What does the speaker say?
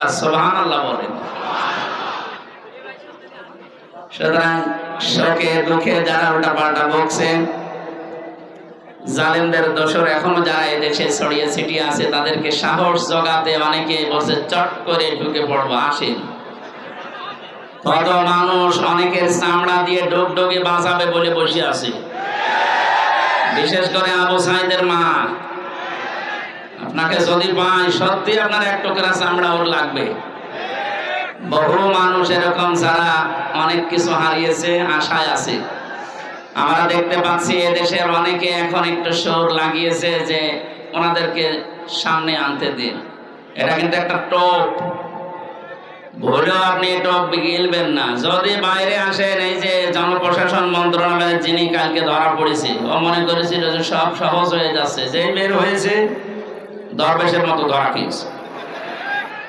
সুবহানাল্লাহ বলেন। সুতরাং শোকে দুঃখে যারা উল্টাপাল্টা বকছেন, জালেমদের দোসর এখনো যারা এদেশে ছড়িয়ে ছিটিয়ে আছে, তাদেরকে সাহস জোগাতে অনেকে বসে চট করে ঢুকে পড়বো, আসেন। কত মানুষ অনেকের চামড়া দিয়ে ডোকে বাঁচাবে বলে বসে আছে, বিশেষ করে আবু সাইদের মা। আপনাকে যদি পাই, সত্যি আপনার এক টুকরা চামড়া ওর লাগবে। বহু মানুষ এরকম যারা অনেক কিছু হারিয়েছে, আশায় আছে। আমরা দেখতে পাচ্ছি এদেশের অনেকে এখন একটু সুর লাগিয়েছে যে ওনাদেরকে সামনে আনতে দিন। এটা কিন্তু একটা টপ, ভুলেও আপনি টপ গিলবেন না। যদি বাইরে আসেন, এই যে জনপ্রশাসন মন্ত্রণালয়ের যিনি কালকে ধরা পড়েছে, ও মনে করেছিল যে সব সহজ হয়ে যাচ্ছে, যেই বের হয়েছে দরবেশের মতো ধরা খেয়েছে।